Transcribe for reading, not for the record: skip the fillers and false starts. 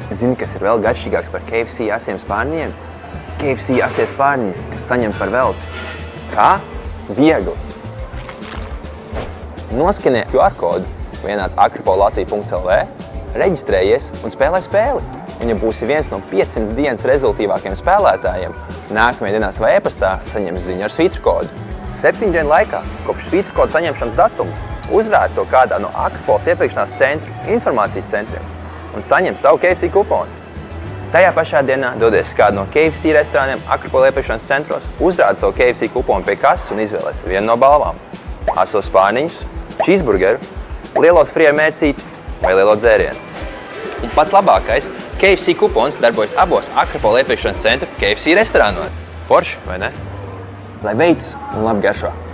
Zini, kas ir vēl garšīgāks par KFC asiem spārņiem? KFC asie spārņi, kas saņem par velti. Kā? Viegli! Noskanē QR kodu, vienāds akropolatvija.lv, reģistrējies un spēlē spēli. Un ja būsi viens no 500 dienas rezultīvākiem spēlētājiem, nākamajā dienās vai e-pastā saņems ziņu ar svītru kodu. 7 dienu laikā, kopš svītru kodu saņemšanas datuma, uzrādi to kādā no Akropoles iepirkšanās centru informācijas centriem un saņem savu KFC kuponu. Tajā pašā dienā dodies kādu no KFC restorāniem Akropoles iepirkšanās centros, uzrādi savu KFC kuponu pie kases un izvēlēsi vienu no balvām. Asos spārniņus, cheeseburgeru, lielos frie mērcīti vai lielo dzērienu. Un pats labākais, KFC kupons darbojas abos Akropoles iepirkšanās centru KFC restorānos. Forši, vai ne? Lai veicas un labi garšo!